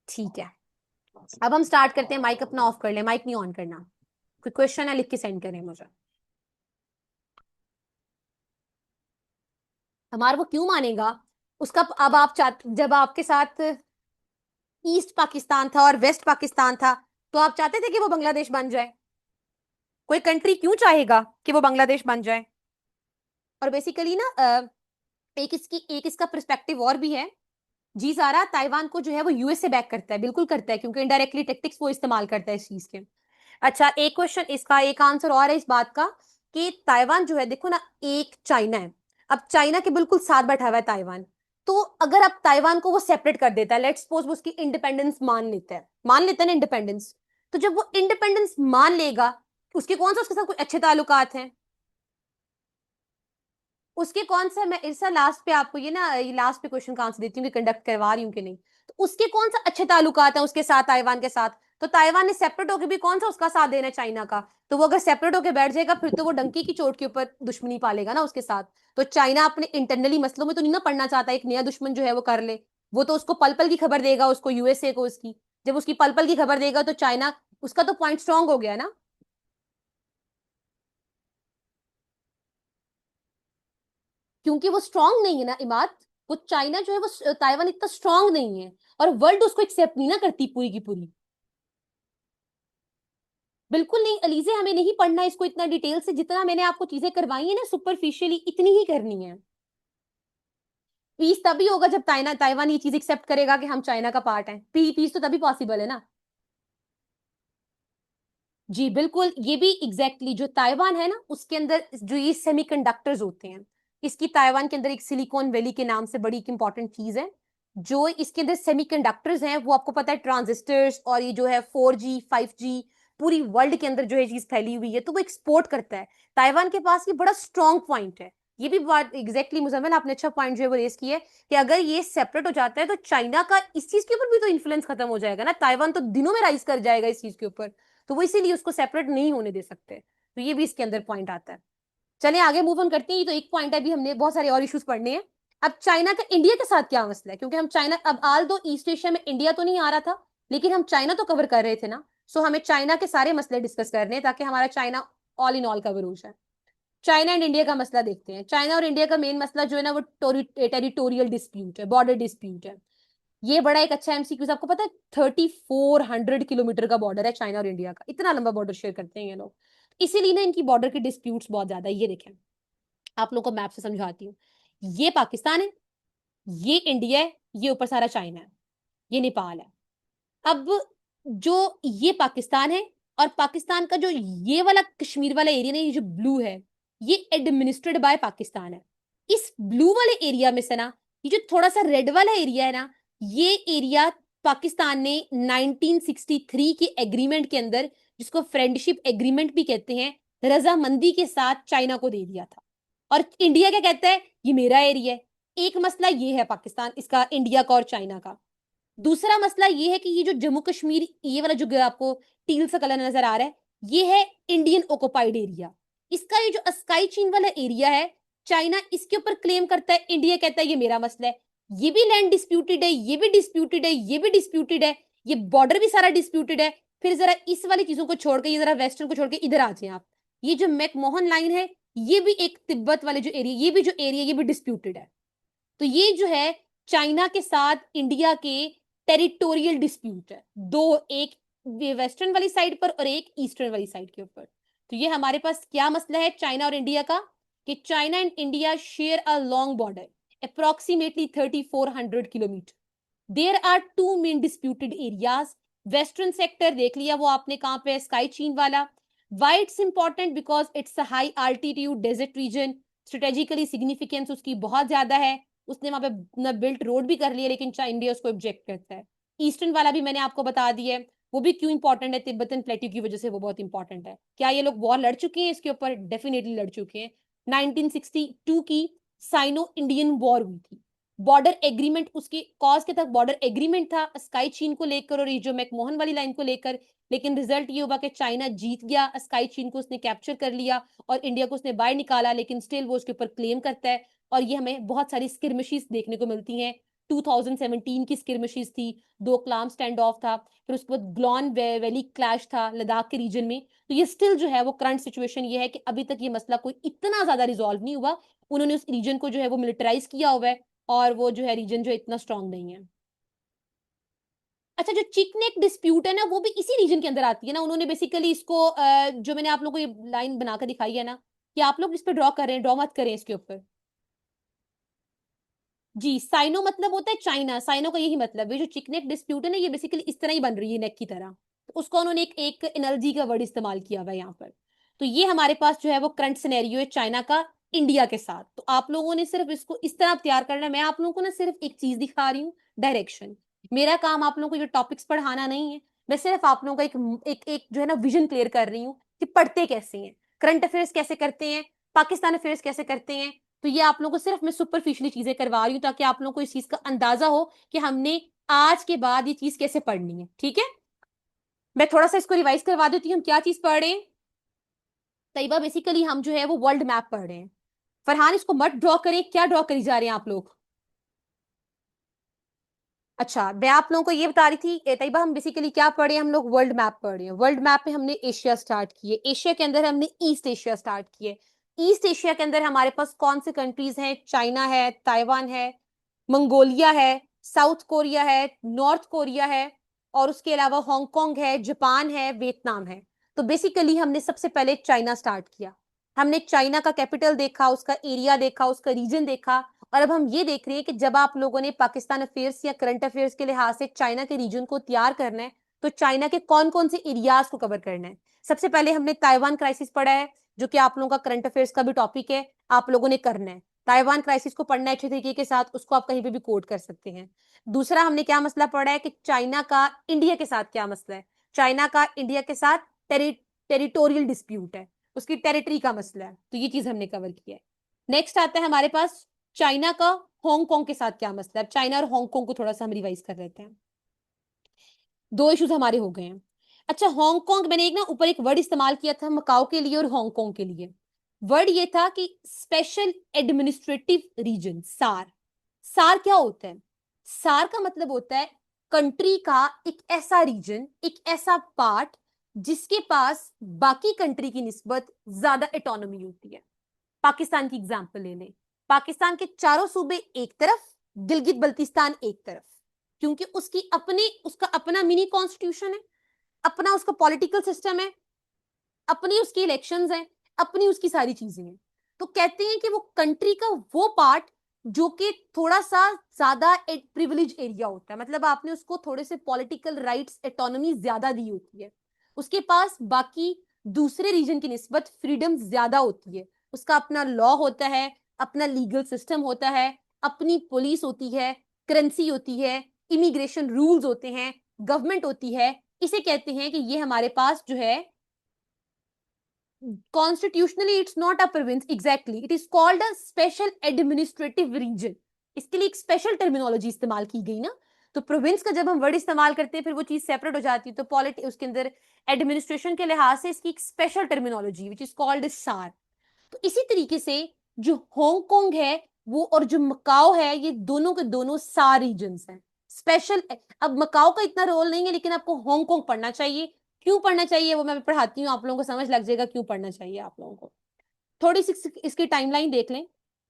ठीक है। अब हम स्टार्ट करते हैं। माइक अपना ऑफ कर ले, माइक नहीं ऑन करना। कोई क्वेश्चन है लिख के सेंड करें मुझे। हमारा वो क्यों मानेगा उसका? अब आप जब आपके साथ ईस्ट पाकिस्तान था और वेस्ट पाकिस्तान था, तो आप चाहते थे कि वो बांग्लादेश बन जाए? कोई कंट्री क्यों चाहेगा कि वो बांग्लादेश बन जाए? और बेसिकली ना एक इसका पर्सपेक्टिव और भी है। जी सारा, ताइवान को जो है वो यूएसए बैक करता है, बिल्कुल करता है, क्योंकि इनडायरेक्टली टेक्टिक्स वो इस्तेमाल करता है इस चीज के। अच्छा, एक क्वेश्चन इसका एक आंसर और है इस बात का कि ताइवान जो है, देखो ना, एक चाइना है, अब चाइना के बिल्कुल साथ बैठा हुआ है ताइवान। तो अगर अब ताइवान को वो सेपरेट कर देता है, लेट्स सपोज वो उसकी इंडिपेंडेंस मान लेता है ना इंडिपेंडेंस, तो जब वो इंडिपेंडेंस मान लेगा, उसके कौन सा उसके साथ कुछ अच्छे ताल्लुकात हैं? उसके कौन सा, मैं इस लास्ट पे आपको ये ना, ये लास्ट पे क्वेश्चन का आंसर देती हूँ कि कंडक्ट करवा रही हूँ कि नहीं। तो उसके कौन सा अच्छे ताल्लुकात हैं उसके साथ, ताइवान के साथ? तो ताइवान ने सेपरेट होकर भी कौन सा उसका साथ देना है? चाइना का। तो वो अगर सेपरेट होकर बैठ जाएगा फिर तो वो डंकी की चोट के ऊपर दुश्मनी पालेगा ना उसके साथ। तो चाइना अपने इंटरनली मसलों में तो नहीं ना पड़ना चाहता, एक नया दुश्मन जो है वो कर ले। वो तो उसको पल पल की खबर देगा, उसको यूएसए को उसकी। जब उसकी पल पल की खबर देगा तो चाइना, उसका तो पॉइंट स्ट्रांग हो गया ना। क्योंकि वो स्ट्रांग नहीं है ना इमाद। वो चाइना जो है वो ताइवान इतना स्ट्रांग नहीं है, और वर्ल्ड उसको एक्सेप्ट नहीं ना करती पूरी की पूरी। बिल्कुल नहीं अलीजे, हमें नहीं पढ़ना इसको इतना डिटेल से, जितना मैंने आपको चीजें करवाई है ना सुपरफिशियली इतनी ही करनी है। पीस तभी होगा जब ताइवान ये चीज एक्सेप्ट करेगा कि हम चाइना का पार्ट है। पीस तो तभी पॉसिबल है ना। जी बिल्कुल, ये भी एग्जैक्टली जो ताइवान है ना उसके अंदर जो ये सेमीकंडक्टर्स होते हैं, इसकी ताइवान के अंदर एक सिलिकॉन वैली के नाम से बड़ी एक इंपॉर्टेंट चीज है। जो इसके अंदर सेमीकंडक्टर्स हैं वो आपको पता है ट्रांजिस्टर्स, और ये जो है 4G 5G पूरी वर्ल्ड के अंदर जो है चीज फैली हुई है, तो वो एक्सपोर्ट करता है। ताइवान के पास ये बड़ा स्ट्रॉन्ग पॉइंट है। ये भी बात एग्जैक्टली मुजम्मिल आपने अच्छा पॉइंट जो है वो रेस किया है कि अगर ये सेपरेट हो जाता है तो चाइना का इस चीज के ऊपर भी तो इन्फ्लुएंस खत्म हो जाएगा ना। ताइवान तो दिनों में राइज कर जाएगा इस चीज के ऊपर। तो वो इसीलिए उसको सेपरेट नहीं होने दे सकते। तो ये भी इसके अंदर पॉइंट आता है। चलिए आगे मूव ऑन करते हैं। ये तो एक पॉइंट है, अभी हमने बहुत सारे और इश्यूज पढ़ने हैं। अब चाइना का इंडिया के साथ क्या मसला है? क्योंकि हम चाइना, अब आल दो ईस्ट एशिया में इंडिया तो नहीं आ रहा था, लेकिन हम चाइना तो कवर कर रहे थे ना। सो हमें चाइना के सारे मसले डिस्कस करने हैं ताकि हमारा China all in all cover हो जाए। चाइना एंड इंडिया का मसला देखते हैं। चाइना और इंडिया का मेन मसला जो है ना वो टेरिटोरियल डिस्प्यूट है, बॉर्डर डिस्प्यूट है। ये बड़ा एक अच्छा एमसीक्यू, आपको पता है 3400 किलोमीटर का बॉर्डर है चाइना और इंडिया का, इतना लंबा बॉर्डर शेयर करते हैं ये लोग। इसीलिए ना इनकी बॉर्डर के डिस्प्यूट्स बहुत ज्यादा है। ये देखें, आप लोगों को मैप से समझाती हूँ। ये पाकिस्तान है, ये इंडिया है, ये ऊपर सारा चाइना है, ये नेपाल है। अब जो ये पाकिस्तान है, और पाकिस्तान का जो ये वाला कश्मीर वाला एरिया ना, ये जो ब्लू है, ये एडमिनिस्ट्रेड बाय पाकिस्तान है। इस ब्लू वाले एरिया में से ना, ये जो थोड़ा सा रेड वाला एरिया है ना, ये एरिया पाकिस्तान ने 1963 के एग्रीमेंट के अंदर, जिसको फ्रेंडशिप एग्रीमेंट भी कहते हैं, रजामंदी के साथ चाइना को दे दिया था। और इंडिया क्या कहता है, ये मेरा एरिया है। एक मसला ये है पाकिस्तान इसका, इंडिया का और चाइना का। दूसरा मसला ये है कि ये जो जम्मू कश्मीर, ये वाला जो आपको टील सा कलर नजर आ रहा है, ये है इंडियन ऑक्युपाइड एरिया। इसका ये जो अस्काई चीन वाला एरिया है, चाइना इसके ऊपर क्लेम करता है, इंडिया कहता है ये मेरा मसला है। ये भी लैंड डिस्प्यूटेड है, ये भी डिस्प्यूटेड है, ये भी डिस्प्यूटेड है, ये बॉर्डर भी सारा डिस्प्यूटेड है। फिर जरा इस वाली चीजों को छोड़ के, ये जरा वेस्टर्न को छोड़ के इधर आ जाए आप। ये जो मैकमोहन लाइन है, ये भी एक तिब्बत वाले जो एरिया, ये भी जो एरिया, ये भी डिस्प्यूटेड है। तो ये जो है चाइना के साथ इंडिया के टेरिटोरियल डिस्प्यूट है दो, एक वेस्टर्न वाली साइड पर और एक ईस्टर्न वाली साइड के ऊपर। तो ये हमारे पास क्या मसला है चाइना और इंडिया का, कि China and India share a long border approximately 3400 kilometre. There are two main disputed areas. Western sector देख लिया वो आपने, कहां पे, स्काई चीन वाला। Why it's important, because it's a high altitude desert region. Strategically significance उसकी बहुत ज्यादा है। उसने वहां पे ना बिल्ट रोड भी कर लिया, लेकिन इंडिया उसको ऑब्जेक्ट करता है। ईस्टर्न वाला भी मैंने आपको बता दिया है, वो भी क्यों इंपॉर्टेंट है, तिब्बतन प्लेट्यू की वजह से वो बहुत इंपॉर्टेंट है। क्या ये लोग वॉर लड़ चुके हैं इसके ऊपर? डेफिनेटली लड़ चुके हैं। 1962 की साइनो इंडियन वॉर हुई थी। बॉर्डर एग्रीमेंट उसके कॉज के तक बॉर्डर एग्रीमेंट था स्काई चीन को लेकर और ये जो मैकमोहन वाली लाइन को लेकर। लेकिन रिजल्ट ये हुआ कि चाइना जीत गया, स्काई चीन को उसने कैप्चर कर लिया और इंडिया को उसने बाहर निकाला, लेकिन स्टिल वो उसके ऊपर क्लेम करता है। और ये हमें बहुत सारी स्किरमिशीज देखने को मिलती हैं। 2017 की स्किरमिशीज थी, दो क्लाम स्टैंड ऑफ था, फिर उसके बाद ग्लॉन वैली क्लैश था लद्दाख के रीजन में। तो ये स्टिल जो है वो करंट सिचुएशन ये है कि अभी तक ये मसला कोई इतना ज्यादा रिजॉल्व नहीं हुआ। उन्होंने उस रीजन को जो है वो मिलिटराइज किया हुआ है, और वो जो है रीजन जो इतना स्ट्रांग नहीं है। अच्छा, जो चिक नेक डिस्प्यूट है ना, वो भी इसी रीजन के अंदर आती है ना। उन्होंने बेसिकली इसको जो मैंने आप लोगों को ये लाइन बनाकर दिखाई है ना, कि आप लोग इस पर ड्रॉ करें, ड्रॉ मत करें इसके ऊपर। जी, साइनो मतलब होता है चाइना, साइनो का यही मतलब है। जो चिक नेक डिस्प्यूट है ना, ये बेसिकली इस तरह ही बन रही है, नेक की तरह। तो उसको उन्होंने एक एनर्जी का वर्ड इस्तेमाल किया हुआ है यहाँ पर। तो ये हमारे पास जो है वो करंट सिनेरियो है चाइना का इंडिया के साथ। तो आप लोगों ने सिर्फ इसको इस तरह तैयार करना है। मैं आप लोगों को ना सिर्फ एक चीज दिखा रही हूँ, डायरेक्शन। मेरा काम आप लोगों को ये टॉपिक्स पढ़ाना नहीं है। मैं सिर्फ आप लोगों का एक जो है ना विजन क्लियर कर रही हूँ कि पढ़ते कैसे हैं, करंट अफेयर्स कैसे करते हैं, पाकिस्तान अफेयर्स कैसे करते हैं। तो ये आप लोगों को सिर्फ मैं सुपरफिशियली चीजें करवा रही हूँ, ताकि आप लोगों को इस चीज का अंदाजा हो कि हमने आज के बाद ये चीज कैसे पढ़नी है। ठीक है, मैं थोड़ा सा इसको रिवाइज करवा देती हूँ। हम क्या चीज पढ़ रहे हैं तैयबा? बेसिकली हम जो है वो वर्ल्ड मैप पढ़ रहे हैं। फरहान इसको मत ड्रॉ करें, क्या ड्रॉ करी जा रहे हैं आप लोग? अच्छा, मैं आप लोगों को ये बता रही थी तैयबा, हम बेसिकली क्या पढ़े, हम लोग वर्ल्ड मैप पढ़ रहे हैं। वर्ल्ड मैप में हमने एशिया स्टार्ट किए, एशिया के अंदर हमने ईस्ट एशिया स्टार्ट किए। ईस्ट एशिया के अंदर हमारे पास कौन से कंट्रीज हैं? चाइना है, ताइवान है, मंगोलिया है, साउथ कोरिया है, नॉर्थ कोरिया है, और उसके अलावा हांगकांग है, जापान है, वियतनाम है। तो बेसिकली हमने सबसे पहले चाइना स्टार्ट किया। हमने चाइना का कैपिटल देखा, उसका एरिया देखा, उसका रीजन देखा। और अब हम ये देख रहे हैं कि जब आप लोगों ने पाकिस्तान अफेयर्स या करंट अफेयर्स के लिहाज से चाइना के रीजन को तैयार करना है, तो चाइना के कौन कौन से एरियाज को कवर करना है। सबसे पहले हमने ताइवान क्राइसिस पढ़ा है, जो कि आप लोगों का करंट अफेयर्स का भी टॉपिक है, आप लोगों ने करना है। ताइवान क्राइसिस को पढ़ना है अच्छे तरीके के साथ, उसको आप कहीं पे भी कोट कर सकते हैं। दूसरा हमने क्या मसला पढ़ा है कि चाइना का इंडिया के साथ क्या मसला है। चाइना का इंडिया के साथ टेरिटोरियल डिस्प्यूट है, उसकी टेरिटरी का मसला है। तो ये चीज हमने कवर किया है। नेक्स्ट आता है हमारे पास चाइना का हांगकांग के साथ क्या मसला है। चाइना और हांगकांग को थोड़ा सा हम रिवाइज कर लेते हैं। दो इश्यूज हमारे हो गए हैं। अच्छा, हांगकांग, मैंने एक ना ऊपर एक वर्ड इस्तेमाल किया था मकाओ के लिए और हांगकांग के लिए। वर्ड ये था कि स्पेशल एडमिनिस्ट्रेटिव रीजन, सार। सार क्या होता है? सार का मतलब होता है कंट्री का एक ऐसा रीजन, एक ऐसा पार्ट जिसके पास बाकी कंट्री की निस्बत ज्यादा एटोनॉमी होती है। पाकिस्तान की एग्जांपल ले लें, पाकिस्तान के चारों सूबे एक तरफ, गिलगित बल्तिस्तान एक तरफ, क्योंकि उसका अपना मिनी कॉन्स्टिट्यूशन है, अपना उसका पॉलिटिकल सिस्टम है, अपनी उसकी इलेक्शंस हैं, अपनी उसकी सारी चीजें हैं। तो कहते हैं कि वो कंट्री का वो पार्ट जो कि थोड़ा सा ज्यादा प्रिविलेज एरिया होता है, मतलब आपने उसको थोड़े से पॉलिटिकल राइट्स, एटोनॉमी ज्यादा दी होती है, उसके पास बाकी दूसरे रीजन की निस्बत फ्रीडम ज्यादा होती है, उसका अपना लॉ होता है, अपना लीगल सिस्टम होता है, अपनी पुलिस होती है, करेंसी होती है, इमिग्रेशन रूल्स होते हैं, गवर्नमेंट होती है। इसे कहते हैं कि ये हमारे पास जो है constitutionally it's not a province, exactly it is called a special administrative region. इसके लिए एक स्पेशल टर्मिनोलॉजी इस्तेमाल की गई ना। तो प्रोविंस का जब हम वर्ड इस्तेमाल करते हैं फिर वो चीज सेपरेट हो जाती है, तो पॉलिटी उसके अंदर एडमिनिस्ट्रेशन के लिहाज से इसकी एक special terminology which is called सार। तो इसी तरीके से जो हांगकांग है वो और जो मकाओ है, ये दोनों के दोनों सार रीजन्स हैं, स्पेशल। अब मकाओ का इतना रोल नहीं है, लेकिन आपको हांगकांग पढ़ना चाहिए। क्यों पढ़ना चाहिए वो मैं पढ़ाती हूँ, आप लोगों को समझ लग जाएगा क्यों पढ़ना चाहिए आप लोगों को। थोड़ी सी इसकी टाइमलाइन देख लें।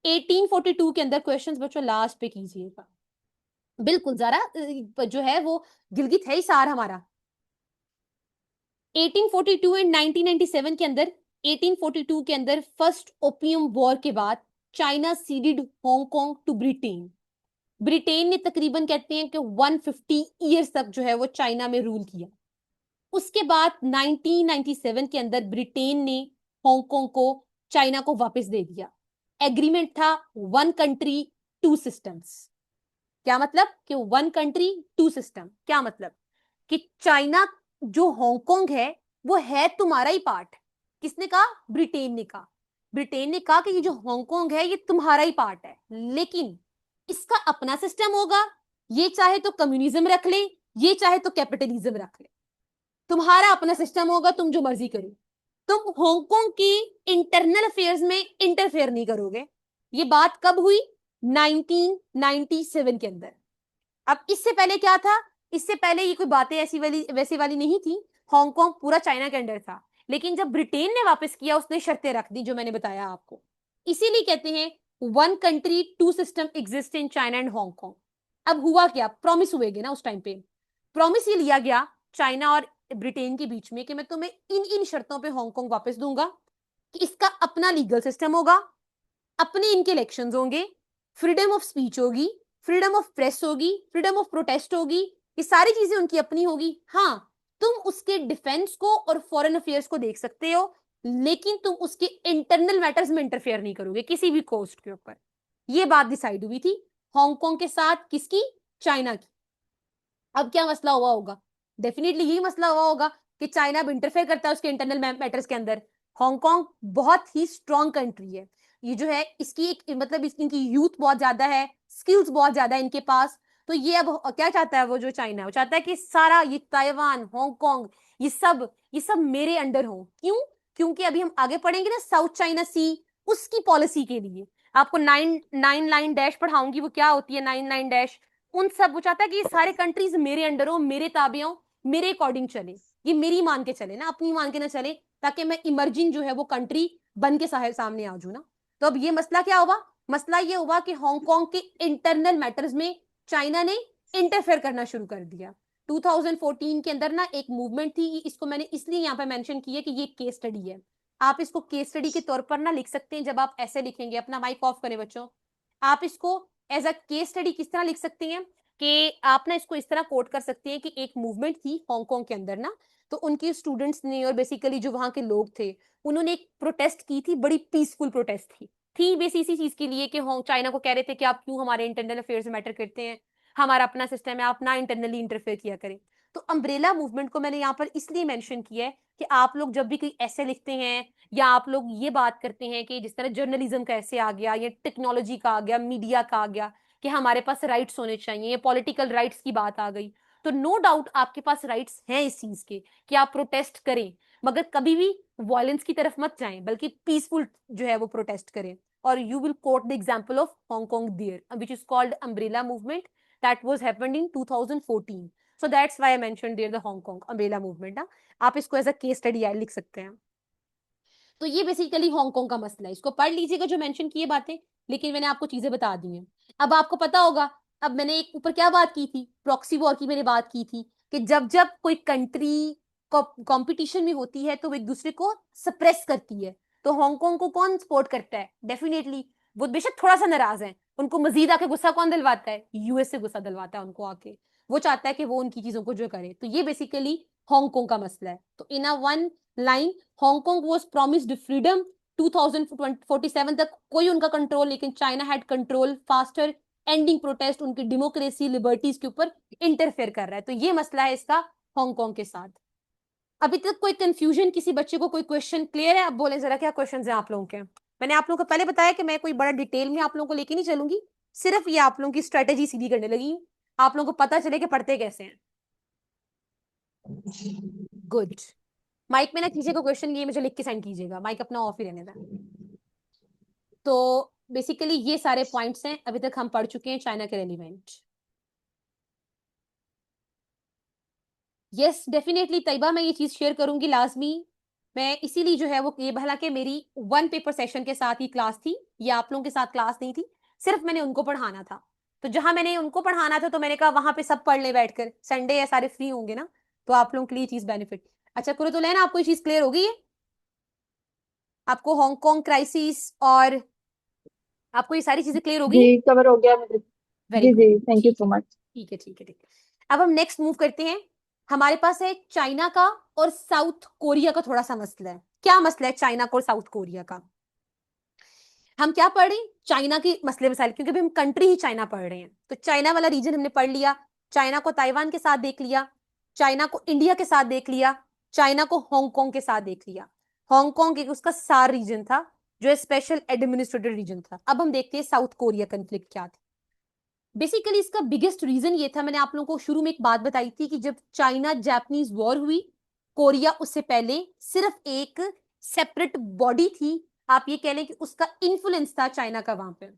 1842 के अंदर क्वेश्चंस बच्चों लास्ट पे कीजिएगा, बिल्कुल जरा जो है वो गिलगित है ही सार हमारा। 1842 एंड 1997 के अंदर, 1842 के अंदर फर्स्ट ओपियम वॉर के बाद China ceded Hong Kong to Britain. Britain ने तकरीबन कहते हैं कि 150 ईयर्स तक जो है वो चाइना में रूल किया। उसके बाद 1997 के अंदर ब्रिटेन ने हांगकांग को चाइना को वापस दे दिया। एग्रीमेंट था वन कंट्री टू सिस्टम्स। क्या मतलब कि वन कंट्री टू सिस्टम, क्या मतलब कि चाइना जो हांगकांग है वो है तुम्हारा ही पार्ट। किसने कहा? ब्रिटेन ने कहा। ब्रिटेन ने कहा कि ये जो हांगकांग है ये तुम्हारा ही पार्ट है, लेकिन इसका अपना सिस्टम होगा, ये चाहे तो कम्युनिज्म रख ले, ये चाहे तो कैपिटलिज्म रख ले, तुम्हारा अपना सिस्टम होगा, तुम जो मर्जी करो। तुम हांगकांग की इंटरनल अफेयर्स में इंटरफेयर नहीं करोगे। ये बात कब हुई? 1997 के अंदर। अब इससे पहले क्या था? इससे पहले ये कोई बातें ऐसी वाली वैसी वाली नहीं थी, हांगकांग पूरा चाइना के अंडर था। लेकिन जब ब्रिटेन ने वापस किया उसने शर्तें रख दी जो मैंने बताया आपको। इसीलिए कहते हैं one country two system exist in China and Hong Kong. अब हुआ क्या? प्रॉमिस हुए ना उस टाइम पे, प्रॉमिस ये लिया गया चाइना और ब्रिटेन के बीच में कि मैं तुम्हें इन इन शर्तों पे हांगकांग वापस दूंगा कि इसका अपना लीगल सिस्टम होगा, अपने इनके इलेक्शंस होंगे, फ्रीडम ऑफ स्पीच होगी, फ्रीडम ऑफ प्रेस होगी, फ्रीडम ऑफ प्रोटेस्ट होगी, ये सारी चीजें उनकी अपनी होगी। हाँ, तुम उसके डिफेंस को और फॉरेन अफेयर्स को देख सकते हो, लेकिन तुम उसके इंटरनल मैटर्स में इंटरफेयर नहीं करोगे किसी भी कोस्ट के ऊपर। ये बात डिसाइड हुई थी हांगकांग के साथ, किसकी? चाइना की। अब क्या मसला हुआ होगा? डेफिनेटली यही मसला हुआ होगा कि चाइना अब इंटरफेयर करता है उसके इंटरनल मैटर्स के अंदर। हांगकांग बहुत ही स्ट्रॉन्ग कंट्री है, ये जो है इसकी एक मतलब इनकी यूथ बहुत ज्यादा है, स्किल्स बहुत ज्यादा है इनके पास। तो ये अब क्या चाहता है वो जो चाइना है, वो चाहता है कि सारा ये ताइवान, हांगकांग, ये सब मेरे अंडर हो। क्यों? क्योंकि अभी हम आगे पढ़ेंगे ना साउथ चाइना सी, उसकी पॉलिसी के लिए आपको नाइन नाइन लाइन डैश पढ़ाऊंगी। वो क्या होती है नाइन लाइन डैश? उन सब वो चाहता है कि ये सारे कंट्रीज मेरे अंडर हो, मेरे ताबे हो, मेरे अकॉर्डिंग चले, ये मेरी मान के चले ना, अपनी मान के ना चले, ताकि मैं इमर्जिंग जो है वो कंट्री बन के सामने आ जाऊं ना। तो अब ये मसला क्या हुआ? मसला ये हुआ कि हांगकांग के इंटरनल मैटर्स में चाइना ने इंटरफेयर करना शुरू कर दिया। 2014 के अंदर ना एक मूवमेंट थी, इसको मैंने इसलिए यहाँ पे मेंशन की है कि ये केस स्टडी है। आप इसको केस स्टडी के तौर पर ना लिख सकते हैं। जब आप ऐसे लिखेंगे, अपना माइक ऑफ करें बच्चों, आप इसको एज अ केस स्टडी किस तरह लिख सकती हैं कि आप ना इसको इस तरह कोट कर सकते हैं कि एक मूवमेंट थी हांगकांग के अंदर ना, तो उनके स्टूडेंट्स ने और बेसिकली जो वहां के लोग थे उन्होंने एक प्रोटेस्ट की थी, बड़ी पीसफुल प्रोटेस्ट थी बेस इसी चीज के लिए कि चाइना को कह रहे थे कि आप क्यों हमारे इंटरनल अफेयर्स में मैटर करते हैं, हमारा अपना सिस्टम है, आप ना इंटरनली इंटरफेयर किया करें। तो अम्ब्रेला मूवमेंट को मैंने यहाँ पर इसलिए मेंशन किया है कि आप लोग जब भी कोई ऐसे लिखते हैं या आप लोग ये बात करते हैं कि जिस तरह जर्नलिज्म का ऐसे आ गया, या टेक्नोलॉजी का आ गया, मीडिया का आ गया कि हमारे पास राइट्स होने चाहिए, ये पॉलिटिकल राइट्स की बात आ गई, तो नो डाउट आपके पास राइट्स हैं इस चीज के कि आप प्रोटेस्ट करें, मगर कभी भी वायलेंस की तरफ मत जाएं, बल्कि पीसफुल जो है वो प्रोटेस्ट करें। और you will quote the example of Hong Kong there which is called umbrella movement, that was happened in 2014. So that's why I mentioned there the Hong Kong umbrella movement. ना आप इसको एज अ केस स्टडी लिख सकते हैं. तो ये basically Hong Kong का मसला है, इसको पढ़ लीजिएगा जो मेंशन किए बातें, लेकिन मैंने आपको चीजें बता दी हैं. अब आपको पता होगा, अब मैंने एक ऊपर क्या बात की थी, प्रॉक्सी वॉर की मैंने बात की थी कि जब जब कोई कंट्री कंपटीशन में होती है तो वो एक दूसरे को सप्रेस करती है. तो हांगकांग को कौन सपोर्ट करता है? डेफिनेटली वो बेशक थोड़ा सा नाराज है, उनको मजीद आके गुस्सा कौन दिलवाता है? यूएस से गुस्सा दिलवाता है उनको आके. वो चाहता है कि वो उनकी चीजों को जो करे. तो ये बेसिकली हांगकांग का मसला है. तो in a one line, Hong Kong was promised freedom 2047 तक कोई उनका कंट्रोल, लेकिन China had control faster ending protest, उनकी डेमोक्रेसी लिबर्टीज के ऊपर इंटरफेयर कर रहा है. तो ये मसला है इसका हांगकांग के साथ. अभी तक कोई कंफ्यूजन, किसी बच्चे को कोई क्वेश्चन क्लियर है? अब बोले जरा क्या क्वेश्चन है आप लोगों के. मैंने आप लोगों को पहले बताया कि मैं कोई बड़ा डिटेल में आप लोगों को लेके नहीं चलूंगी, सिर्फ ये आप लोगों की स्ट्रेटेजी सीधी करने लगी हूँ, आप लोगों को पता चले कि पढ़ते कैसे हैं. गुड. माइक में ना कीजिएगा क्वेश्चन, ये मुझे लिख के सेंड कीजिएगा, माइक अपना ऑफ ही रहने दें. तो बेसिकली ये सारे पॉइंट्स हैं अभी तक हम पढ़ चुके हैं चाइना के रेलिवेंट. यस डेफिनेटली तैयबा, मैं ये चीज शेयर करूंगी लाजमी. मैं इसीलिए जो है वो ये, भला के मेरी वन पेपर सेशन के साथ ही क्लास थी, ये आप लोगों के साथ क्लास नहीं थी, सिर्फ मैंने उनको पढ़ाना था. तो जहां मैंने उनको पढ़ाना था तो मैंने कहा वहां पे सब पढ़ ले बैठकर, संडे है सारे फ्री होंगे ना, तो आप लोगों के लिए चीज बेनिफिट. अच्छा करो तो लेना, आपको ये चीज क्लियर हो गई है? आपको हांगकांग क्राइसिस और आपको ये सारी चीजें क्लियर हो गई है? जी कवर हो गया मुझे। वेरी जी गुड. जी थैंक यू ठीक सो है मच। ठीक है ठीक है ठीक है. अब हम नेक्स्ट मूव करते हैं. हमारे पास है चाइना का और साउथ कोरिया का थोड़ा सा मसला है. क्या मसला है चाइना का और साउथ कोरिया का? हम क्या पढ़ रहे हैं? चाइना की मसले मसाइल, क्योंकि अभी हम कंट्री ही चाइना पढ़ रहे हैं. तो चाइना वाला रीजन हमने पढ़ लिया, चाइना को ताइवान के साथ देख लिया, चाइना को इंडिया के साथ देख लिया, चाइना को हांगकांग के साथ देख लिया. हांगकांग एक उसका सार रीजन था जो स्पेशल एडमिनिस्ट्रेटिव रीजन था. अब हम देखते हैं साउथ कोरिया कंफ्लिक्ट क्या था. बेसिकली इसका बिगेस्ट रीजन ये था, मैंने आप लोगों को शुरू में एक बात बताई थी कि जब चाइना जापानीज वॉर हुई, कोरिया उससे पहले सिर्फ एक सेपरेट बॉडी थी, आप ये कह लें कि उसका इन्फ्लुएंस था चाइना का वहां पे.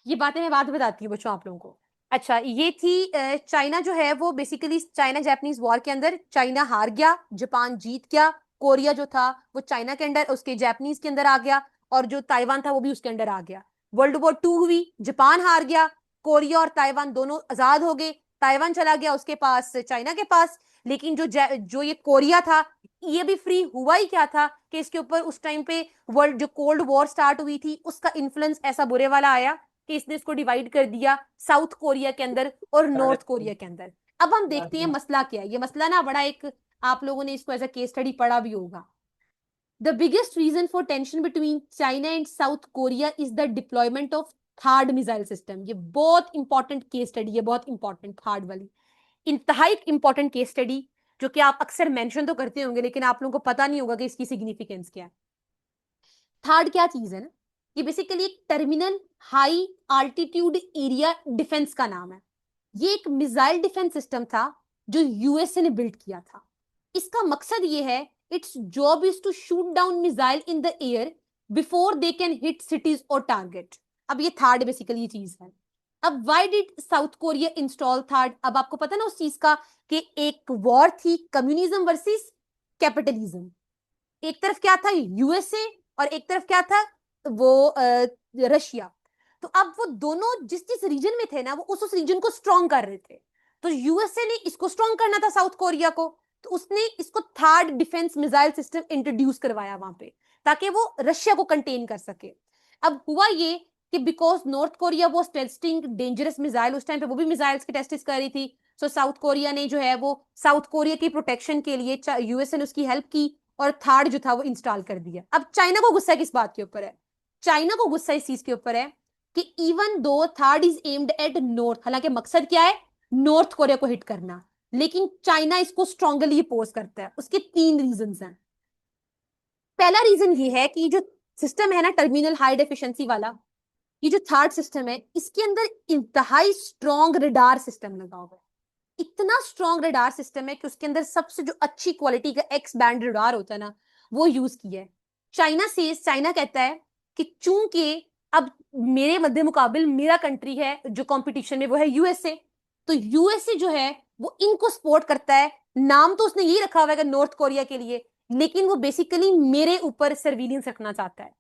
ये बातें मैं बाद बताती हूँ बच्चों आप लोगों को. अच्छा ये थी चाइना जो है वो बेसिकली चाइना जापानीज वॉर के अंदर चाइना हार गया, जापान जीत गया, कोरिया जो था वो चाइना के अंडर, उसके जापानीज के अंदर आ गया, और जो ताइवान था वो भी उसके अंडर आ गया. वर्ल्ड वॉर 2 हुई, जापान हार गया, कोरिया और ताइवान दोनों आजाद हो गए, ताइवान चला गया उसके पास, चाइना के पास. लेकिन जो ये कोरिया था, ये भी फ्री हुआ ही क्या था कि इसके ऊपर उस टाइम पे वर्ल्ड जो कोल्ड वॉर स्टार्ट हुई थी उसका इन्फ्लुएंस ऐसा बुरे वाला आया कि इसने इसको डिवाइड कर दिया साउथ कोरिया के अंदर और नॉर्थ कोरिया के अंदर. अब हम देखते हैं मसला क्या है. ये मसला ना बड़ा एक, आप लोगों ने इसको एज अ केस स्टडी पढ़ा भी होगा. The biggest reason for tension between China and South Korea is the deployment of THAAD missile system. ये बहुत इंपॉर्टेंट केस स्टडी है, बहुत इंपॉर्टेंट, थार्ड वाली इंतहाई इंपॉर्टेंट केस स्टडी, जो कि आप अक्सर मेंशन तो करते होंगे लेकिन आप लोगों को पता नहीं होगा कि इसकी सिग्निफिकेंस क्या है. थर्ड क्या चीज है ना, ये बेसिकली एक terminal high altitude area defence का नाम है. ये एक मिसाइल डिफेंस सिस्टम था जो यूएसए ने बिल्ड किया था. इसका मकसद ये है, it's job is to shoot down missile in the air before they can hit cities और टारगेट. अब ये थर्ड बेसिकली ये चीज है. अब why did South Korea install THAAD? अब आपको पता ना उस चीज का कि एक वॉर थी कम्युनिज्म वर्सेस कैपिटलिज्म. एक तरफ क्या था? यूएसए, और एक तरफ क्या था? वो रशिया. तो अब वो दोनों जिस जिस रीजन में थे ना, वो उस रीजन को स्ट्रॉन्ग कर रहे थे. तो यूएसए ने इसको स्ट्रॉन्ग करना था साउथ कोरिया को, तो उसने इसको third defence missile system introduce करवाया वहां पे, ताकि वो रशिया को कंटेन कर सके. अब हुआ ये कि बिकॉज नॉर्थ कोरिया वो टेस्टिंग डेंजरस मिसाइल, उस टाइम पे वो भी मिसाइल्स की टेस्ट कर रही थी. सो साउथ कोरिया ने जो है वो साउथ कोरिया की प्रोटेक्शन के लिए यूएसए ने उसकी हेल्प की और थर्ड जो था वो इंस्टॉल कर दिया. अब चाइना को गुस्सा किस बात के ऊपर है? चाइना को गुस्सा इस चीज के ऊपर है कि even though third is aimed at north, हालांकि मकसद क्या है? नॉर्थ कोरिया को हिट करना, लेकिन चाइना इसको स्ट्रांगली अपोज करता है. उसके 3 रीजन हैं. पहला रीजन ये है कि जो सिस्टम है ना टर्मिनल हाई डेफिशिएंसी वाला, ये जो थर्ड सिस्टम है इसके अंदर इंतहाई स्ट्रॉन्ग रडार सिस्टम लगा हुआ है. इतना स्ट्रॉन्ग रडार सिस्टम है कि उसके अंदर सबसे जो अच्छी क्वालिटी का एक्स बैंड रडार होता है ना, वो यूज किया है. चाइना कहता है कि चूंकि अब मेरे मध्य मुकाबिल मेरा कंट्री है जो कंपटीशन में, वो है यूएसए। तो यूएसए जो है वो इनको सपोर्ट करता है। नाम तो उसने यही रखा हुआ है नॉर्थ कोरिया के लिए, लेकिन वो बेसिकली मेरे ऊपर सर्विलेंस रखना चाहता है।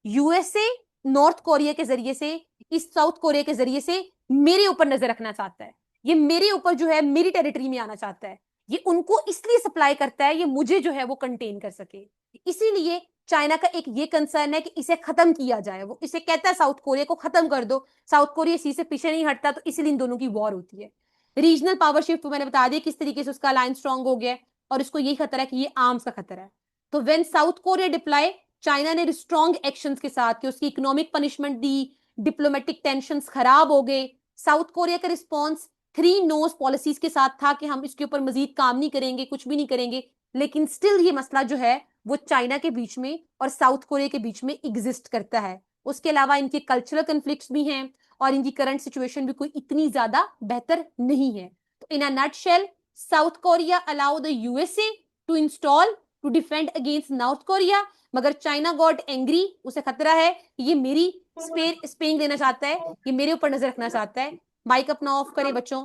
यूएसए नॉर्थ कोरिया के जरिए से, इस साउथ कोरिया के जरिए से मेरे ऊपर नजर रखना चाहता है। ये मेरे ऊपर जो है मेरी टेरिटरी में आना चाहता है। ये उनको इसलिए सप्लाई करता है, ये मुझे जो है वो कंटेन कर सके। इसीलिए चाइना का एक ये कंसर्न है कि इसे खत्म किया जाए। वो इसे कहता है साउथ कोरिया को खत्म कर दो। साउथ कोरिया इसी से पीछे नहीं हटता, तो इसीलिए इन दोनों की वॉर होती है। रीजनल पावर शिफ्ट मैंने बता दिया किस तरीके से उसका अलायंस स्ट्रांग हो गया है, और इसको यही खतरा है कि ये आर्म्स का खतरा है। तो when south Korea deploy, China ने स्ट्रॉन्ग एक्शंस के साथ कि उसकी इकोनॉमिक पनिशमेंट दी, डिप्लोमेटिक टेंशन खराब हो गए। साउथ कोरिया का रिस्पॉन्स थ्री नोज पॉलिसीज के साथ था कि हम इसके ऊपर मजीद काम नहीं करेंगे, कुछ भी नहीं करेंगे। लेकिन स्टिल ये मसला जो है वो चाइना के बीच में और साउथ कोरिया के बीच में एग्जिस्ट करता है। उसके अलावा इनके कल्चरल कन्फ्लिक्ट्स भी हैं, और इनकी करंट सिचुएशन भी कोई इतनी ज्यादा बेहतर नहीं है। तो in a nutshell, South Korea allow the USA to install to defend against North Korea, मगर चाइना गॉट एंग्री। उसे खतरा है कि ये मेरी स्पेन लेना चाहता है, ये मेरे ऊपर नजर रखना चाहता है। माइक अपना ऑफ करे बच्चों।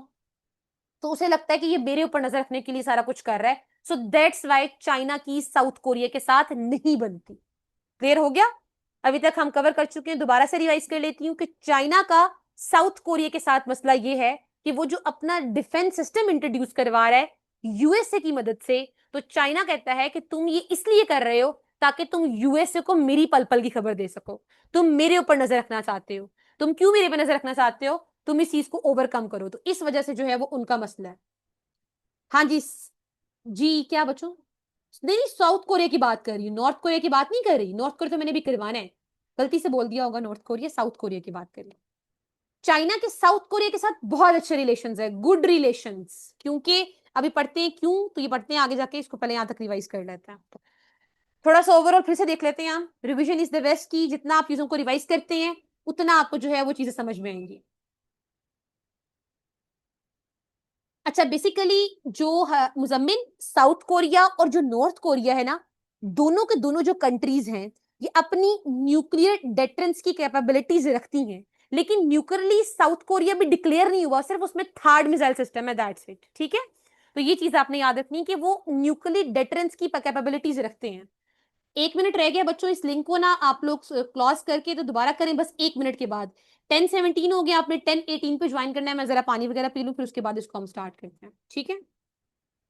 तो उसे लगता है कि ये मेरे ऊपर नजर रखने के लिए सारा कुछ कर रहा है। सो दैट्स वाई चाइना की साउथ कोरिया के साथ नहीं बनती। क्लियर हो गया? अभी तक हम कवर कर चुके हैं, दोबारा से रिवाइज कर लेती हूँ कि चाइना का साउथ कोरिया के साथ मसला ये है कि वो जो अपना डिफेंस सिस्टम इंट्रोड्यूस करवा रहा है यूएसए की मदद से, तो चाइना कहता है कि तुम ये इसलिए कर रहे हो ताकि तुम यूएसए को मेरी पल पल की खबर दे सको। तुम मेरे ऊपर नजर रखना चाहते हो। तुम क्यों मेरे पर नजर रखना चाहते हो? तुम इस चीज को ओवरकम करो। तो इस वजह से जो है वो उनका मसला है। हाँ जी। जी क्या बच्चों? नहीं नहीं, साउथ कोरिया की बात कर रही हूँ, नॉर्थ कोरिया की बात नहीं कर रही। नॉर्थ कोरिया तो मैंने भी करवाना है, गलती से बोल दिया होगा नॉर्थ कोरिया, साउथ कोरिया की बात करिए। चाइना के साउथ कोरिया के साथ बहुत अच्छे रिलेशंस है, गुड रिलेशंस। क्योंकि अभी पढ़ते हैं क्यों, तो ये पढ़ते हैं आगे जाके, इसको पहले यहां तक रिवाइज कर लेते हैं। थोड़ा सा ओवरऑल फिर से देख लेते हैं हम। रिविजन इज द बेस्ट की, जितना आप चीजों को रिवाइज करते हैं उतना आपको जो है वो चीजें समझ में आएंगी। अच्छा, बेसिकली जो मुजम्मिल, साउथ कोरिया और जो नॉर्थ कोरिया है ना, दोनों के दोनों जो कंट्रीज हैं, ये अपनी न्यूक्लियर डेटरेंस की कैपेबिलिटीज रखती हैं। लेकिन न्यूक्लियरली साउथ कोरिया भी डिक्लेयर नहीं हुआ, सिर्फ उसमें थर्ड मिसाइल सिस्टम है, दैट्स इट। ठीक है? तो ये चीज आपने याद रखनी कि वो न्यूक्लियर डेटरेंस की कैपेबिलिटीज रखते हैं। 1 मिनट रह गया बच्चों, इस लिंक को ना आप लोग क्लोज करके तो दोबारा करें बस 1 मिनट के बाद। 10:17 हो गया, आपने 10:18 पे ज्वाइन करना है। मैं जरा पानी वगैरह पी लूं, फिर उसके बाद इसको हम स्टार्ट करते हैं। ठीक है?